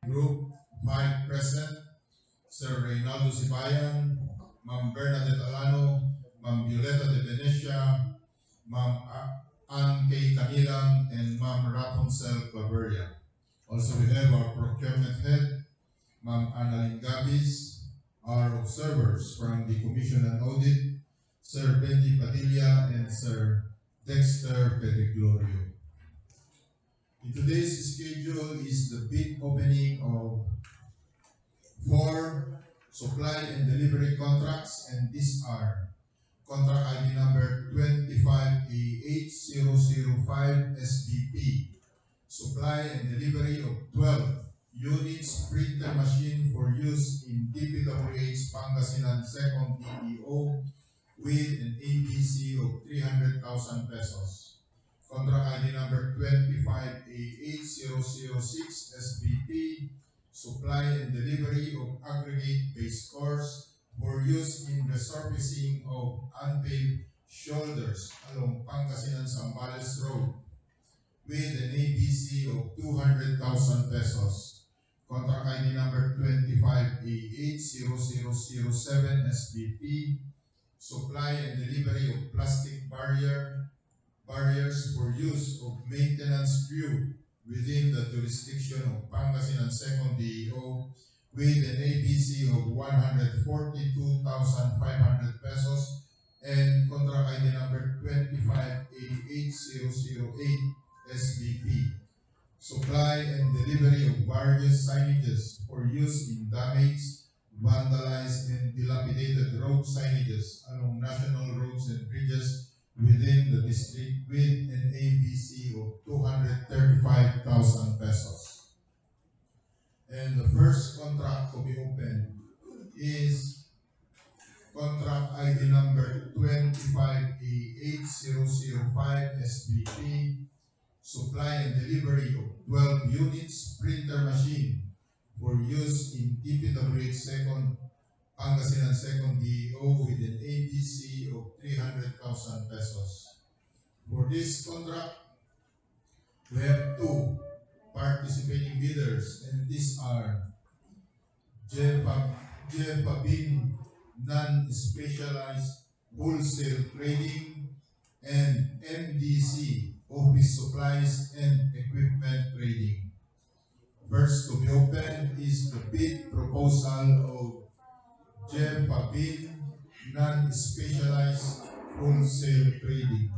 Group 5 present, Sir Reynaldo Sibayan, Ma'am Bernadette Alano, Ma'am Violeta de Venecia, Ma'am Ann K. Canilang, and Ma'am Rapunzel Claveria. Also, we have our procurement head, Ma'am Annalyn Gabis, our observers from the Commission on Audit, Sir Benji Padilla and Sir Dexter Pedreglorio. In today's schedule is the bid opening of 4 supply and delivery contracts, and these are contract ID number 25A8005 SBP, supply and delivery of 12 units printer machine for use in DPWH Pangasinan 2nd DPO with an ABC of 300,000 pesos. Contract ID number 25A8006 SBP, supply and delivery of aggregate base course for use in resurfacing of unpaved shoulders along Pangasinan Zambales Road with an ABC of 200,000 pesos. Contract ID number 25A8007 SBP, supply and delivery of plastic barriers for use of maintenance crew within the jurisdiction of Pangasinan 2nd DEO with an ABC of 142,500 pesos, and contract ID number 25A8008 SBP, supply and delivery of various signages for use in damaged, vandalized, and dilapidated road signages along national roads and bridges within the district with an ABC of 235,000 pesos. And the first contract to be opened is contract ID number 25A8005 SBP, supply and delivery of 12 units printer machine for use in DPWH 2nd Pangasinan 2nd DEO with an ABC of 300,000 pesos. For this contract, we have 2 participating bidders, and these are Jeffabin Non-Specialized Wholesale Trading and MDC Office Supplies and Equipment Trading. First to be opened is the bid proposal of Jeffabin Non-Specialized Wholesale Trading.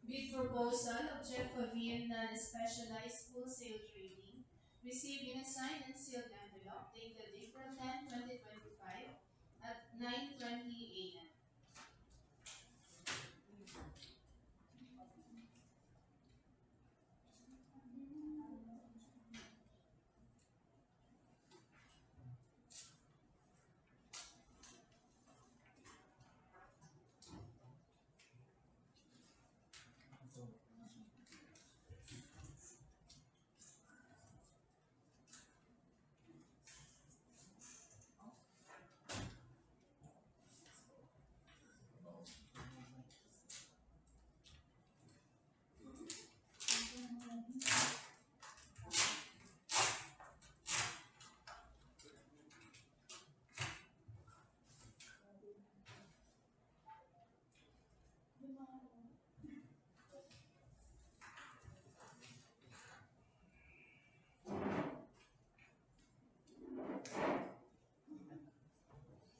Bid proposal of Jeff Pavilion Non-Specialized Wholesale Trading received in a signed and sealed envelope dated April 10, 2025 at 9:20 a.m.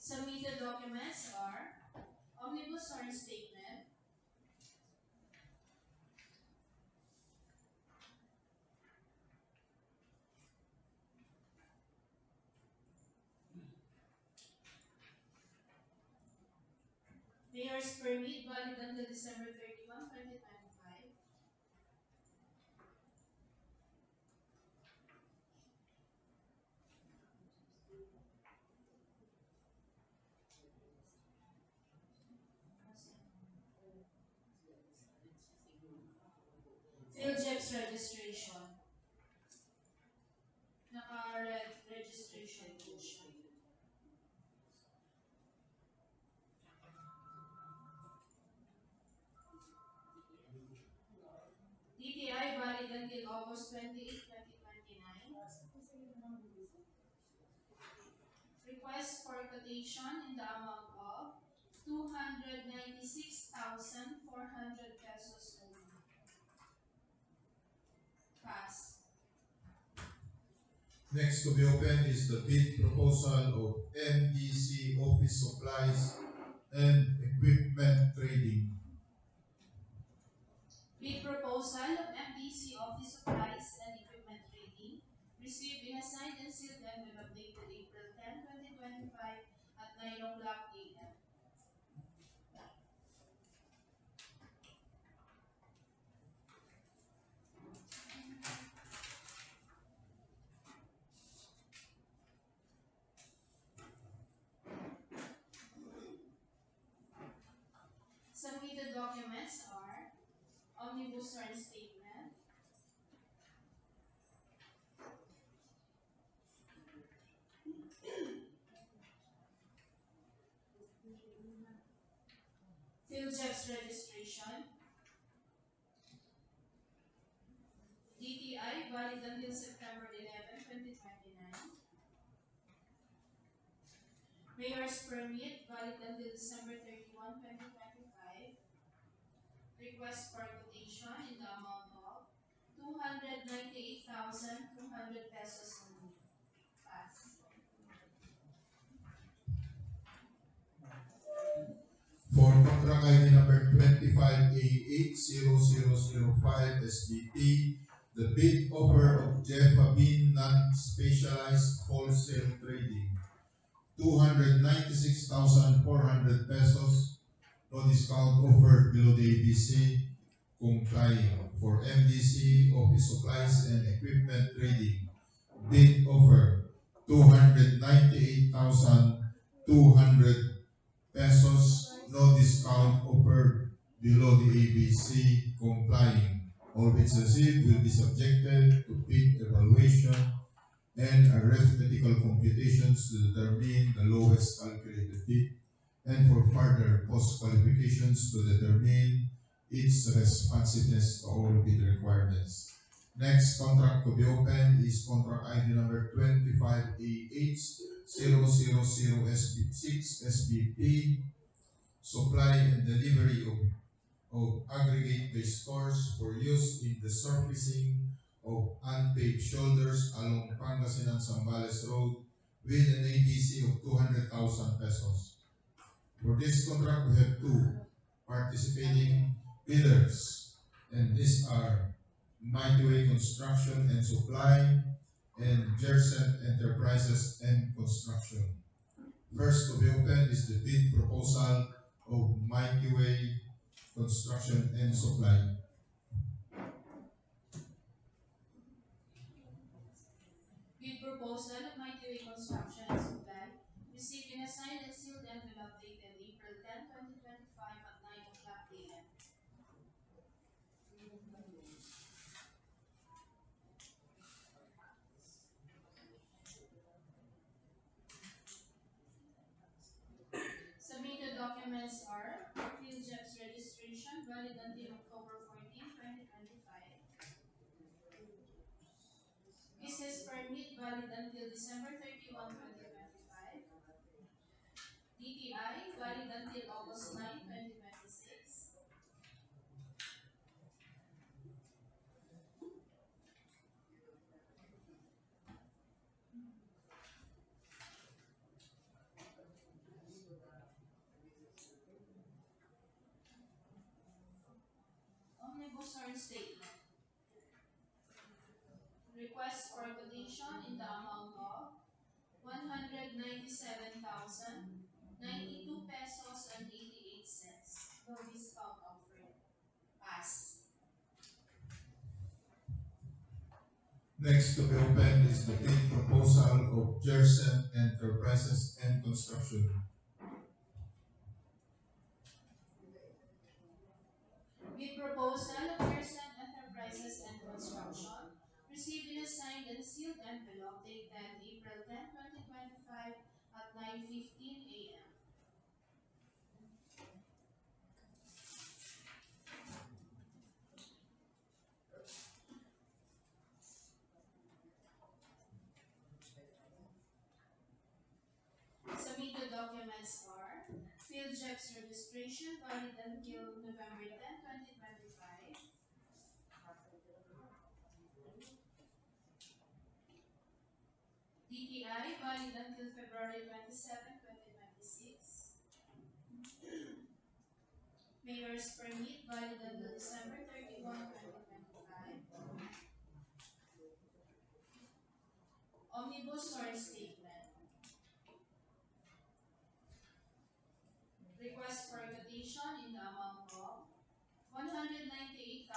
Submitted documents are Omnibus Earn Statement, Mayor's Permit valid until December 31, 2025, PhilJex registration, naka-red registration po siya. August 28, 2029. Request for quotation in the amount of 296,400 pesos only. Pass. Next to be opened is the bid proposal of MDC Office Supplies and Equipment Trading. Bid proposal of MDC Office Supplies and Equipment Trading received in a signed and sealed envelope dated April 10, 2025 at 9 o'clock a.m. Submitted documents are Omnibus Earn Statement, PhilJets registration, DTI valid until September 11, 2029, Mayor's Permit valid until December 31, 2025, request for quotation in the amount of 298,200 pesos only. Pass. For contract ID number 25A80005 SBP, the bid offer of Jeff Abin Non-Specialized Wholesale Trading, 296,400 pesos, no discount offered below the ABC, complying for MDC Office Supplies and Equipment Trading. Bid offer 298,200 pesos, no discount offered below the ABC, complying. All bids received will be subjected to bid evaluation and arithmetical computations to determine the lowest calculated bid and for further post qualifications to determine its responsiveness to all bid requirements. Next contract to be opened is contract ID number 25AH000SB6 SBP, supply and delivery of aggregate base stores for use in the surfacing of unpaved shoulders along Pangasinan Zambales Road with an ABC of 200,000 pesos. For this contract, we have two participating bidders, and these are Mighty Way Construction and Supply and Jersen Enterprises and Construction. First to be opened is the bid proposal of Mighty Way Construction and Supply. Bid proposal of Mighty Way Construction and Supply received in a signed and sealed envelope dated April 10, 2025 at 9 o'clock a.m. Submitted documents are PhilJets registration valid until October 14, 2025, business permit valid until December 31, 2025, DTI valid until August 9, 2026, Omnibus Earn Statement, request for quotation in the amount of 197,092 pesos and 88 cents. No discount offered. Pass. Next to be opened is the bid proposal of Jersen Enterprises and Construction. Bid proposal of Pearson Enterprises and Construction received in a signed and sealed envelope dated April 10, 2025 at 9:15 a.m. documents are PhilJEP's registration valid until November 10, 2025. DTI valid until February 27, 2026. Mayor's permit valid until December 31, 2025. Omnibus SOR statement. Request for quotation in the amount of 198,183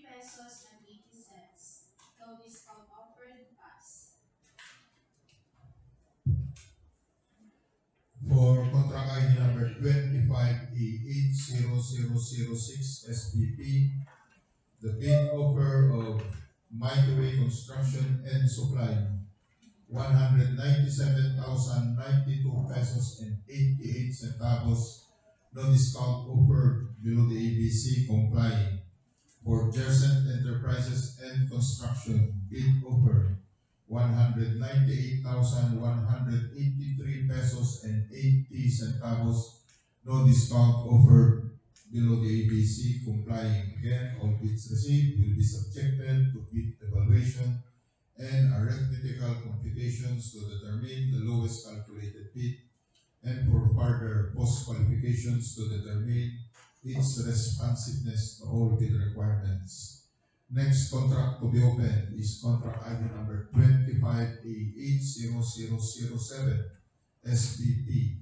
pesos and 80 cents. No discount offered. Pass. For contract ID number 25A80006 SPP, the bid offer of Mighty Way Construction and Supply, 197,092 pesos and 88 centavos, no discount offered below the ABC complying. For Jercent Enterprises and Construction, bid offer 198,183 pesos and 80 centavos, no discount offered below the ABC complying. Again, all bids received will be subjected to bid evaluation and arithmetical computations to determine the lowest calculated bid and for further post-qualifications to determine its responsiveness to all bid requirements. Next contract to be opened is contract ID number 25A80007 SPP,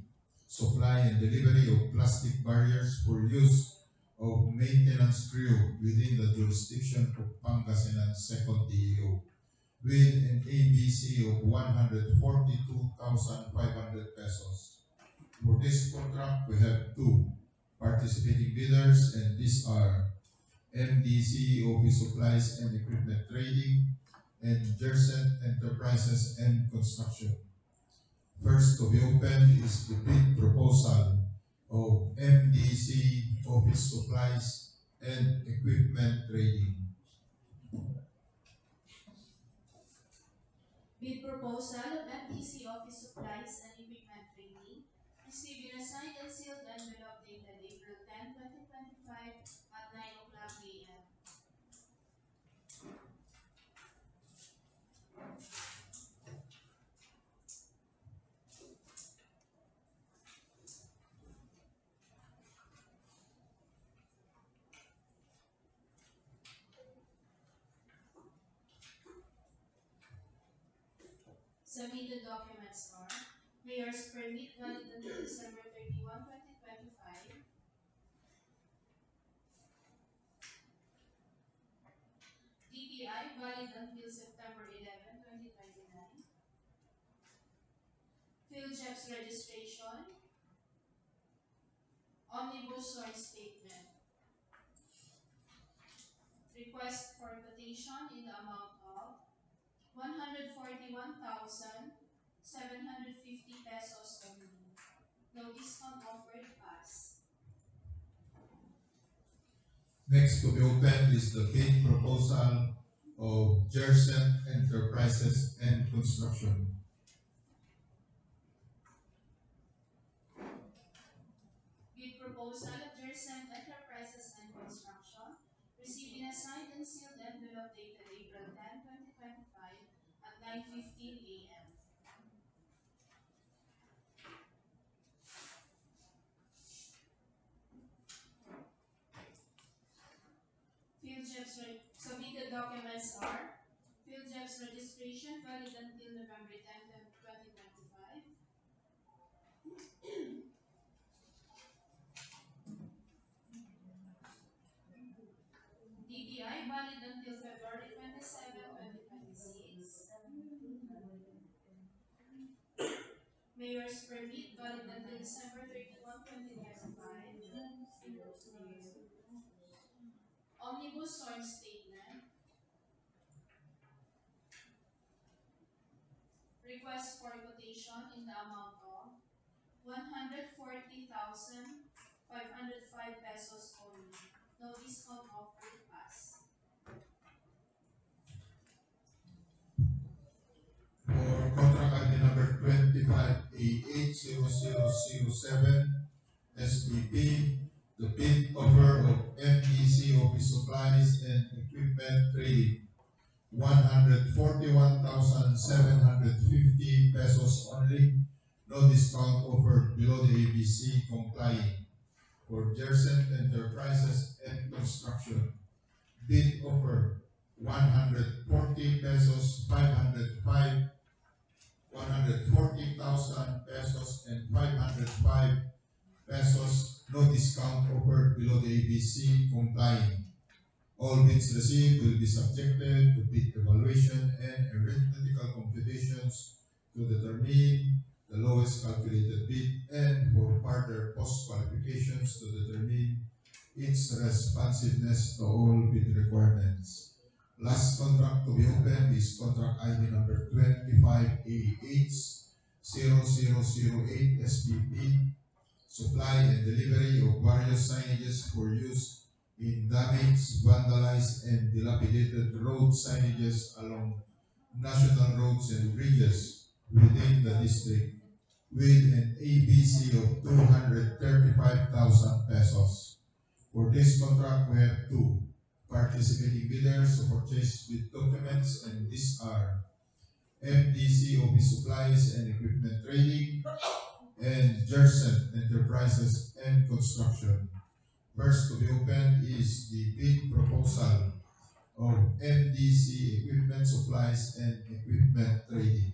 supply and delivery of plastic barriers for use of maintenance crew within the jurisdiction of Pangasinan 2nd DEO with an ABC of 142,500 pesos. For this contract, we have two participating bidders, and these are MDC Office Supplies and Equipment Trading and Jercent Enterprises and Construction. First to be opened is the bid proposal of MDC Office Supplies and Equipment Trading. Bid proposal of MTC Office Supplies and Equipment Trading received in a signed and sealed envelope dated April 10, 2025 at 9 o'clock a.m. Submitted documents are Mayor's permit valid until December 31, 2025. DTI valid until September 11, 2029. PhilJEP's registration. Omnibus SOR statement. Request for quotation in the amount of 141,750 pesos only. No discount offered. Pass. Next to be opened is the bid proposal of Jercent Enterprises and Construction. Bid proposal of Jercent Enterprises and Construction received in a signed and sealed envelope dated April 10, 2025 at 9:15 a.m. Submitted documents are PhilJEP's registration valid until November 10, 2025. DTI valid until February 27, 2026. Mayor's permit valid until December 31, 2025. Omnibus SOR statement. Request for quotation in the amount of 140,505 pesos only. No discount offered. Pass. For contract ID number 25A80006 07 SPP, the bid offer of MDC Office Supplies and Equipment Trading, 141,750 pesos only, no discount offered below the ABC complying. For Gersent Enterprises and Construction, bid offer 140 pesos, 505, 140,000 pesos, and 505 pesos, no discount offered below the ABC complying. All bids received will be subjected to bid evaluation and arithmetical computations to determine the lowest calculated bid and for further post-qualifications to determine its responsiveness to all bid requirements. Last contract to be opened is contract ID number 25AH0008 SPP, supply and delivery of various signages for use in damaged, vandalized, and dilapidated road signages along national roads and bridges within the district with an ABC of 235,000 pesos. For this contract, we have two participating bidders to purchase with documents, and these are MDC Office Supplies and Equipment Trading and Gersent Enterprises and Construction. First to be opened is the bid proposal of MDC Equipment Supplies and Equipment Trading.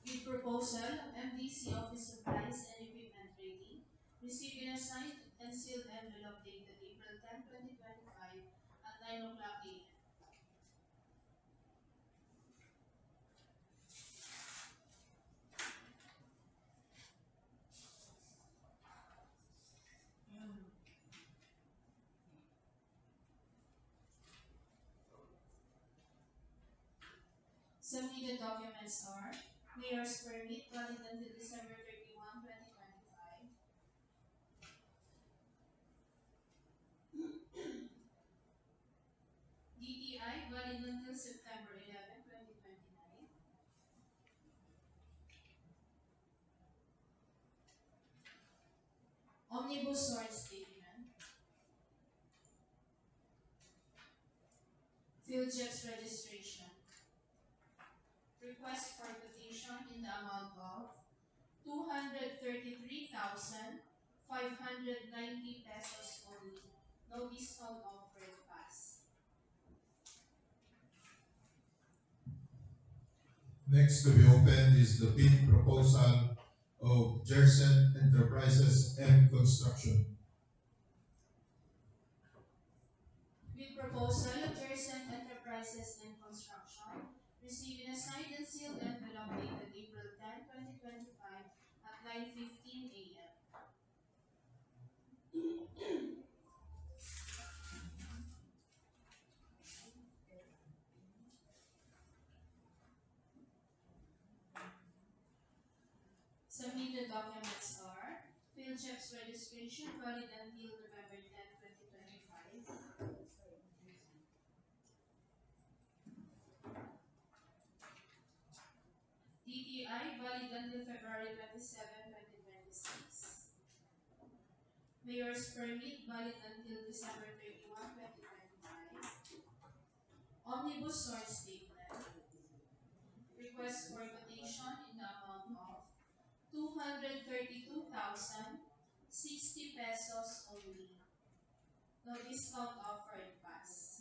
Bid proposal of MDC Office Supplies and Equipment Trading received in a signed and sealed envelope dated April 10, 2025 at 9 o'clock a.m. Submitted documents are Mayor's Permit valid until December 31, 2025, DTI valid until September 11, 2029, Omnibus Sword Statement, PhilJets Registration, Request for quotation in the amount of 233,590 pesos only. No discount offered pass. Next to be opened is the bid proposal of Gersent Enterprises and Construction. Bid proposal of Gersent Enterprises and Construction received in a signed and sealed envelope dated April 10, 2025 at 9:15 a.m. Submitted documents are PhilJets registration valid until November 10, 2025, DTI valid until February 27, 2026, Mayor's Permit valid until December 31, 2025, Omnibus Sword Statement, Request for quotation in the amount of 232,060 pesos only. No discount offered pass.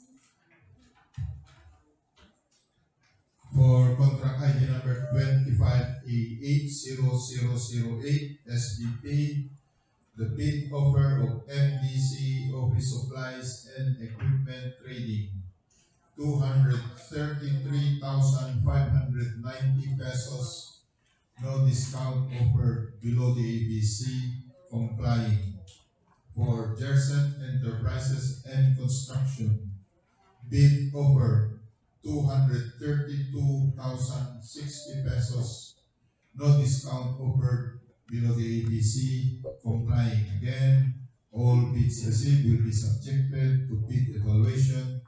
For contract ID number 25AH0008 SBP, the bid offer of MDC Office Supplies and Equipment Trading, 233,590 pesos, no discount offered below the ABC complying. For Gersent Enterprises and Construction, bid offer 232,060 pesos, no discount offered below the ABC complying. Again, all bids received will be subjected to bid evaluation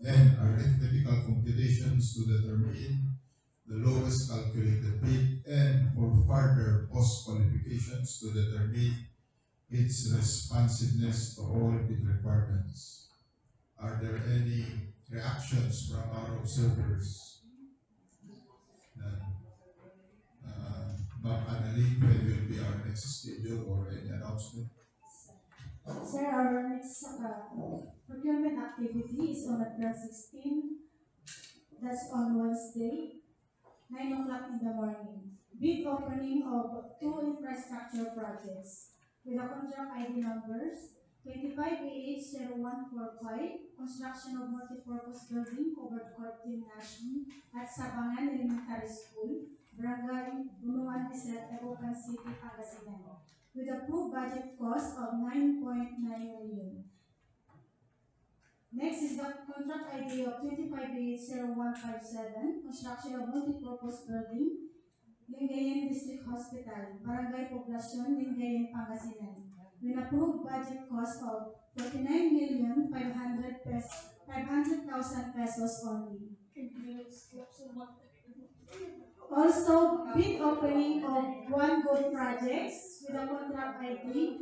and arithmetical computations to determine the lowest calculated bid and for further post-qualifications to determine its responsiveness to all bid requirements. Are there any reactions from our observers? None. Ma'am Annalyn, when will be our next schedule or any announcement? Sir, our next procurement activity is on April 16. That's on Wednesday, 9 o'clock in the morning. Bid opening of 2 infrastructure projects with the contract ID numbers 25AH0145, construction of multipurpose building covered court gymnasium at Sabangan Elementary School, Barangay Bunuan Biset, Tagupan City, Pangasinan, with approved budget cost of 9.9 million. Next is the contract ID of 25AH0157, construction of multipurpose building, Lingayen District Hospital, Barangay Poblacion, Lingayen, Pangasinan, with approved budget cost of 49,500,000 pesos only. Also, bid opening of one good projects with a contract ID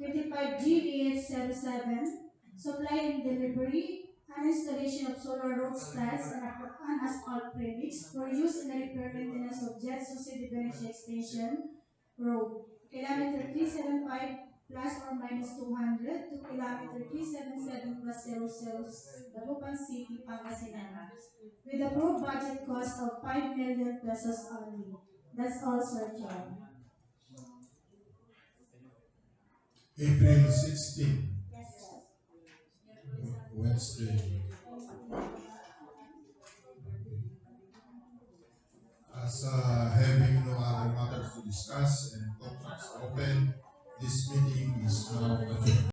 25GVH07, supply and delivery, and installation of solar road studs and asphalt premix for use in the repair maintenance of Jet Society Venetia Extension Road, kilometer 375 plus or minus 200 to kilometer 377 plus 00, Dagupan City, Pangasinan, with approved budget cost of 5 million pesos only. That's all, Sir Chair. April 16, Yes, sir. Wednesday. As having no other matters to discuss and contracts open, this meeting is now adjourned.